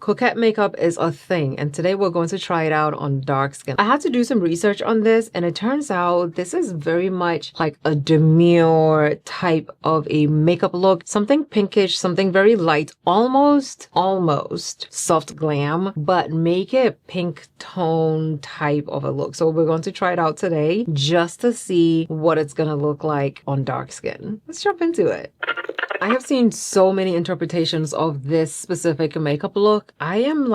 Coquette makeup is a thing, and today we're going to try it out on dark skin. I had to do some research on this, and it turns out this is very much like a demure type of a makeup look. Something pinkish, something very light, almost soft glam, but make it pink tone type of a look. So we're going to try it out today just to see what it's gonna look like on dark skin. Let's jump into it. I have seen so many interpretations of this specific makeup look. I'm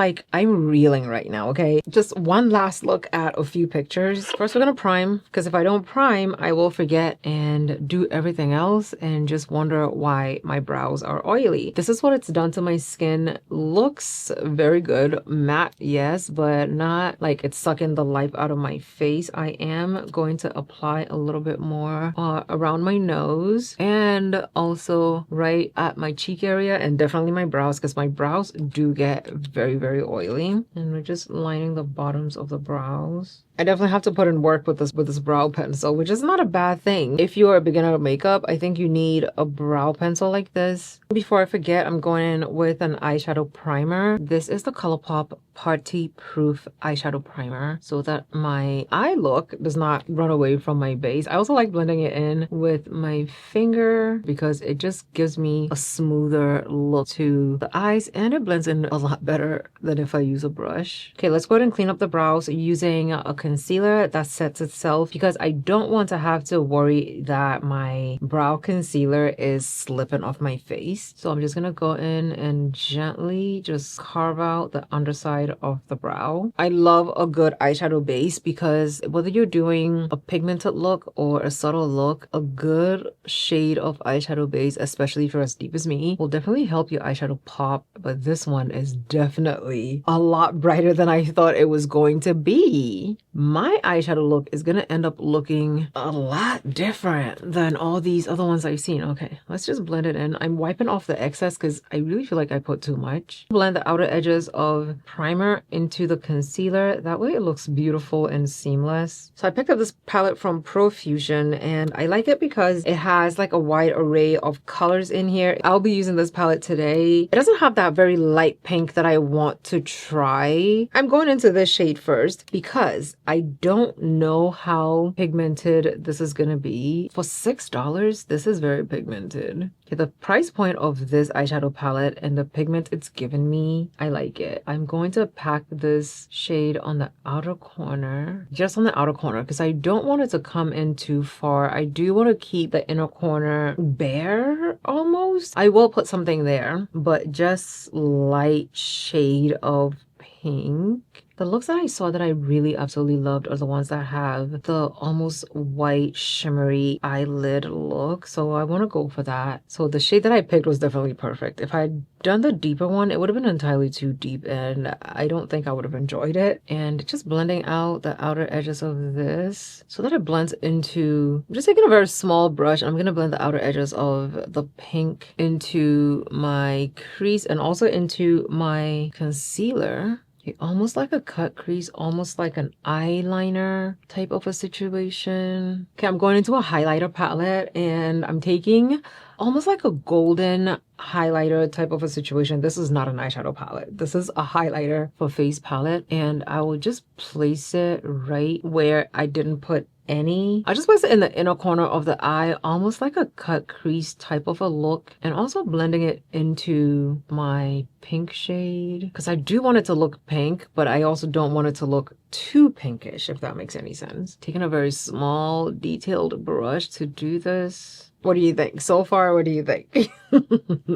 reeling right now, okay? Just one last look at a few pictures. First, we're gonna prime, because if I don't prime, I will forget and do everything else and just wonder why my brows are oily. This is what it's done to my skin. Looks very good. Matte, yes, but not like it's sucking the life out of my face. I am going to apply a little bit more around my nose and also right at my cheek area and definitely my brows, because my brows do get very oily. And we're just lining the bottoms of the brows. I definitely have to put in work with this brow pencil, which is not a bad thing. If you are a beginner of makeup, I think you need a brow pencil like this. Before I forget, I'm going in with an eyeshadow primer. This is the ColourPop Party Proof eyeshadow primer so that my eye look does not run away from my base. I also like blending it in with my finger because it just gives me a smoother look to the eyes and it blends in a lot better than if I use a brush. Okay, let's go ahead and clean up the brows using a concealer that sets itself, because I don't want to have to worry that my brow concealer is slipping off my face. So I'm just gonna go in and gently just carve out the underside of the brow. I love a good eyeshadow base because whether you're doing a pigmented look or a subtle look, a good shade of eyeshadow base, especially if you're as deep as me, will definitely help your eyeshadow pop. But this one is definitely a lot brighter than I thought it was going to be. My eyeshadow look is gonna end up looking a lot different than all these other ones I've seen. Okay, let's just blend it in. I'm wiping off the excess because I really feel like I put too much. Blend the outer edges of primer into the concealer. That way it looks beautiful and seamless. So I picked up this palette from Profusion and I like it because it has like a wide array of colors in here. I'll be using this palette today. It doesn't have that very light pink that I want to try. I'm going into this shade first because I don't know how pigmented this is gonna be. For $6, this is very pigmented. Okay, the price point of this eyeshadow palette and the pigment it's given me, I like it. I'm going to pack this shade on the outer corner, just on the outer corner, because I don't want it to come in too far. I do want to keep the inner corner bare almost. I will put something there, but just light shade of pink. The looks that I saw that I really absolutely loved are the ones that have the almost white shimmery eyelid look. So I want to go for that. So the shade that I picked was definitely perfect. If I had done the deeper one, it would have been entirely too deep and I don't think I would have enjoyed it. And just blending out the outer edges of this so that it blends into, I'm just taking a very small brush. I'm going to blend the outer edges of the pink into my crease and also into my concealer. Almost like a cut crease, almost like an eyeliner type of a situation. Okay, I'm going into a highlighter palette and I'm taking almost like a golden highlighter type of a situation. This is not an eyeshadow palette. This is a highlighter for face palette. And I will just place it right where I didn't put any. I just place it in the inner corner of the eye, almost like a cut crease type of a look, and also blending it into my pink shade because I do want it to look pink, but I also don't want it to look too pinkish, if that makes any sense. Taking a very small detailed brush to do this. What do you think? So far, what do you think?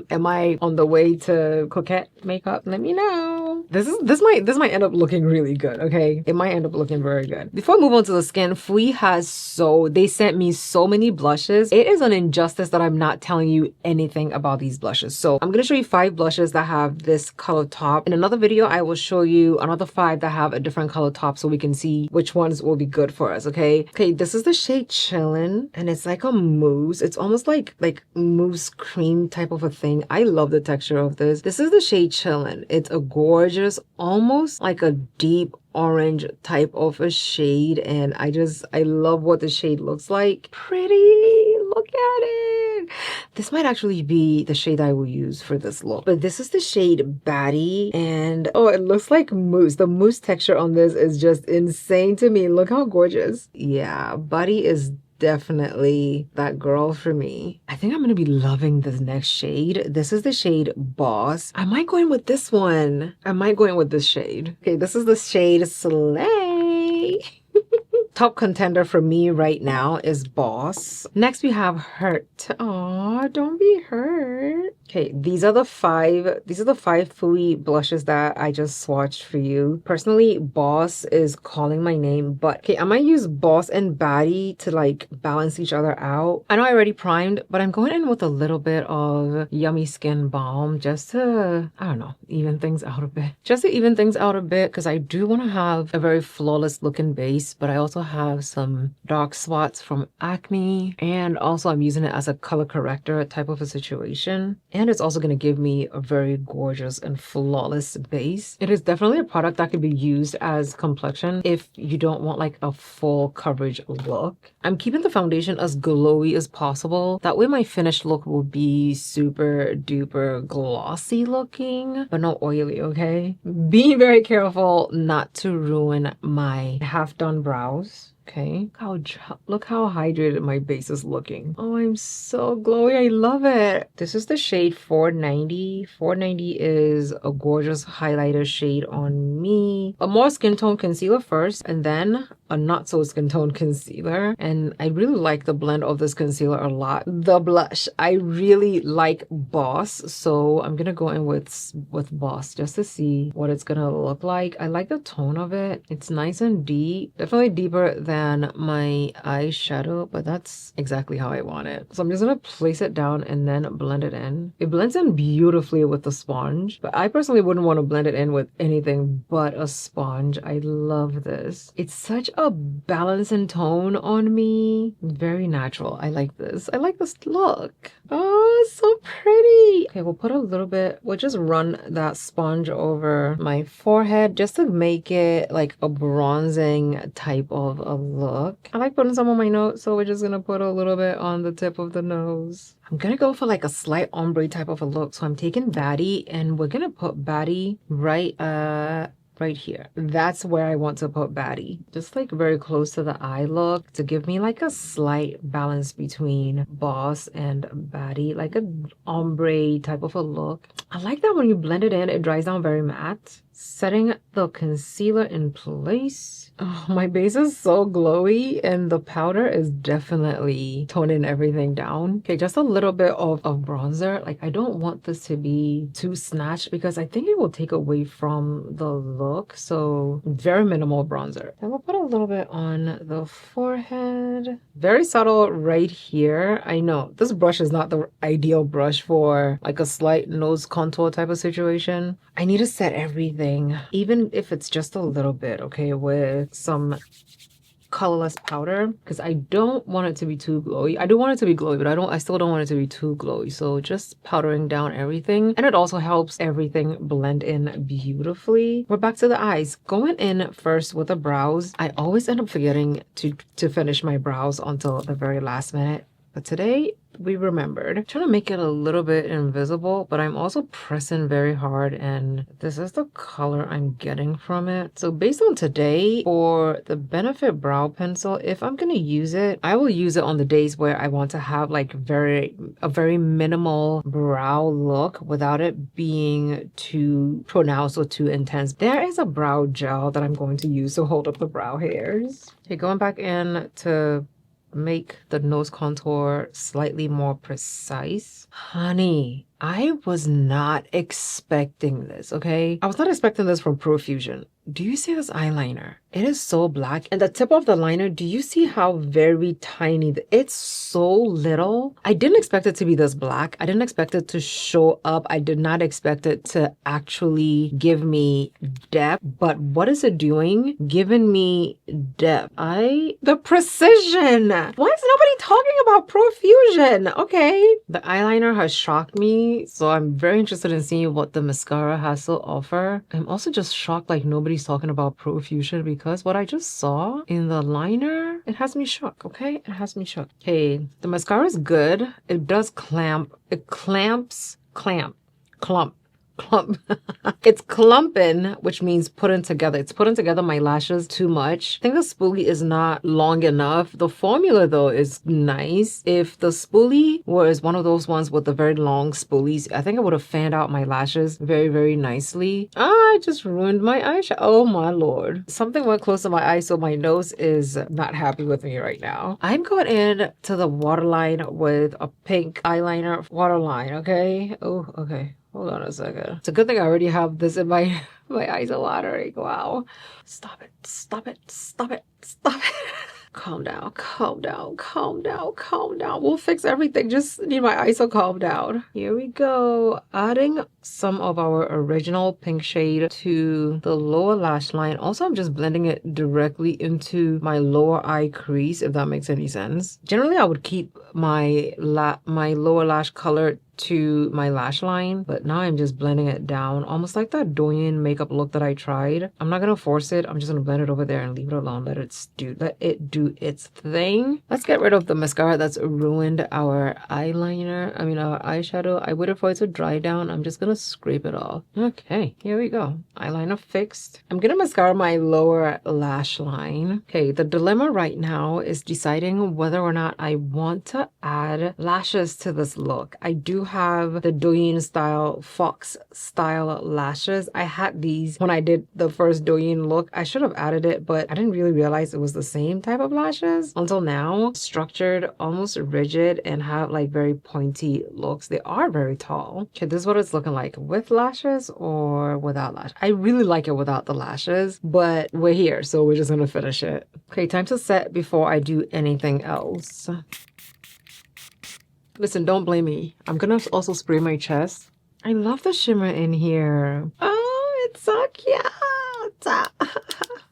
Am I on the way to coquette makeup? Let me know. This might end up looking really good, okay? It might end up looking very good. Before I move on to the skin, they sent me so many blushes. It is an injustice that I'm not telling you anything about these blushes. So I'm gonna show you 5 blushes that have this color top. In another video, I will show you another 5 that have a different color top so we can see which ones will be good for us, okay? Okay, this is the shade Chillin', and it's like a mousse. It's almost like mousse cream type of a thing. I love the texture of this. This is the shade Chillin'. It's a gorgeous, almost like a deep orange type of a shade, and I love what the shade looks like. Pretty, look at it. This might actually be the shade I will use for this look. But this is the shade Baddie. And oh, it looks like mousse. The mousse texture on this is just insane to me. Look how gorgeous. Yeah, Baddie is definitely that girl for me. I think I'm gonna be loving this next shade. This is the shade Boss. I might go in with this one. I might go in with this shade. Okay, this is the shade Slay. Top contender for me right now is Boss. Next we have Hurt. Aw, don't be hurt. Okay, these are the five Fooey blushes that I just swatched for you. Personally, Boss is calling my name, but okay, I might use Boss and Baddie to like balance each other out. I know I already primed, but I'm going in with a little bit of Yummy Skin Balm just to, I don't know, even things out a bit. Just to even things out a bit, because I do want to have a very flawless looking base, but I also have some dark spots from acne, and also I'm using it as a color corrector type of a situation. And it's also going to give me a very gorgeous and flawless base. It is definitely a product that could be used as complexion if you don't want like a full coverage look. I'm keeping the foundation as glowy as possible. That way my finished look will be super duper glossy looking, but not oily, okay? Being very careful not to ruin my half done brows. Okay, look how hydrated my base is looking. Oh, I'm so glowy. I love it. This is the shade 490. 490 is a gorgeous highlighter shade on me. A more skin tone concealer first, and then a not so skin tone concealer. And I really like the blend of this concealer a lot. The blush, I really like Boss, so I'm gonna go in with Boss just to see what it's gonna look like. I like the tone of it. It's nice and deep, definitely deeper than my eyeshadow, but that's exactly how I want it. So I'm just gonna place it down and then blend it in. It blends in beautifully with the sponge, but I personally wouldn't want to blend it in with anything but a sponge. I love this. It's such a balance and tone on me. Very natural. I like this. I like this look. Oh, it's so pretty. Okay, we'll put a little bit, we'll just run that sponge over my forehead just to make it like a bronzing type of a look. I like putting some on my nose, so we're just gonna put a little bit on the tip of the nose. I'm gonna go for like a slight ombre type of a look. So I'm taking Baddie and we're gonna put Baddie right here. That's where I want to put Baddie. Just like very close to the eye look to give me like a slight balance between Boss and Baddie, like an ombre type of a look. I like that when you blend it in, it dries down very matte. Setting the concealer in place. Oh, my base is so glowy and the powder is definitely toning everything down. Okay, just a little bit of bronzer. Like, I don't want this to be too snatched because I think it will take away from the look. So very minimal bronzer. Then we'll put a little bit on the forehead. Very subtle right here. I know this brush is not the ideal brush for like a slight nose contour type of situation. I need to set everything, even if it's just a little bit, okay, with some colorless powder, because I don't want it to be too glowy. I do want it to be glowy, but I still don't want it to be too glowy. So just powdering down everything, and it also helps everything blend in beautifully. We're back to the eyes. Going in first with the brows. I always end up forgetting to finish my brows until the very last minute, but today we remembered. I'm trying to make it a little bit invisible, but I'm also pressing very hard, and this is the color I'm getting from it. So based on today, for the Benefit Brow Pencil, if I'm gonna use it, I will use it on the days where I want to have like a very minimal brow look without it being too pronounced or too intense. There is a brow gel that I'm going to use to hold up the brow hairs. Okay, going back in to make the nose contour slightly more precise. Honey, I was not expecting this, okay? I was not expecting this from Profusion. Do you see this eyeliner? It is so black. And the tip of the liner, do you see how very tiny? It's so little. I didn't expect it to be this black. I didn't expect it to show up. I did not expect it to actually give me depth. But what is it doing? Giving me depth. The precision. Why is nobody talking about Profusion? Okay. The eyeliner has shocked me. So I'm very interested in seeing what the mascara has to offer. I'm also just shocked like nobody's talking about Profusion, because what I just saw in the liner It has me shook, okay? It has me shook. Okay, the mascara is good. It does clamp. It clamps, clump. It's clumping, which means putting together. It's putting together my lashes too much. I think the spoolie is not long enough. The formula though is nice. If the spoolie was one of those ones with the very long spoolies, I think it would have fanned out my lashes very, very nicely. I just ruined my eyeshadow. Oh my lord. Something went close to my eye, so my nose is not happy with me right now. I'm going in to the waterline with a pink eyeliner waterline, okay? Oh, okay. Hold on a second. It's a good thing I already have this in my eyes are watering. Wow. Stop it. Stop it. Stop it. Stop it. Calm down. Calm down. Calm down. Calm down. We'll fix everything. Just need my eyes to calm down. Here we go. Adding some of our original pink shade to the lower lash line. Also, I'm just blending it directly into my lower eye crease, if that makes any sense. Generally, I would keep my lower lash color to my lash line, but now I'm just blending it down, almost like that Doyen makeup look that I tried. I'm not gonna force it. I'm just gonna blend it over there and leave it alone. Let it do its thing. Let's get rid of the mascara that's ruined our eyeliner. I mean our eyeshadow. I waited for it to dry down. I'm just gonna scrape it off. Okay, here we go. Eyeliner fixed. I'm gonna mascara my lower lash line. Okay, the dilemma right now is deciding whether or not I want to add lashes to this look. I do have the Doyen style fox style lashes. I had these when I did the first Doyen look. I should have added it, but I didn't really realize it was the same type of lashes until now. Structured, almost rigid, and have like very pointy looks. They are very tall. Okay, this is what it's looking like with lashes or without lashes. I really like it without the lashes, but we're here, so we're just gonna finish it. Okay, time to set before I do anything else. Listen, don't blame me. I'm gonna also spray my chest. I love the shimmer in here. Oh, it's so cute.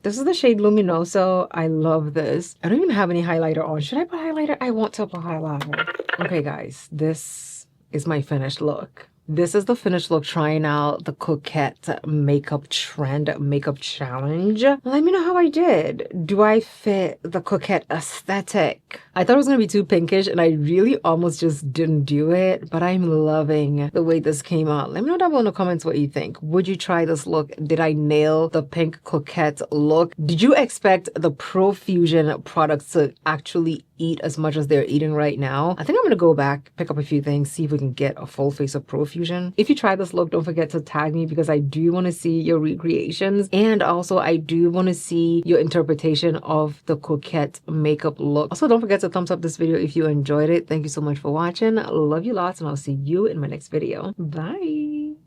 This is the shade Luminoso. I love this. I don't even have any highlighter on. Should I put highlighter? I want to put highlighter. Okay, guys, this is my finished look. This is the finished look trying out the Coquette makeup trend makeup challenge. Let me know how I did. Do I fit the Coquette aesthetic? I thought it was going to be too pinkish and I really almost just didn't do it, but I'm loving the way this came out. Let me know down below in the comments what you think. Would you try this look? Did I nail the pink Coquette look? Did you expect the Profusion products to actually eat as much as they're eating right now? I think I'm gonna go back, pick up a few things, see if we can get a full face of Profusion. If you try this look, don't forget to tag me because I do want to see your recreations, and also I do want to see your interpretation of the Coquette makeup look. Also, don't forget to thumbs up this video if you enjoyed it. Thank you so much for watching. I love you lots, and I'll see you in my next video. Bye.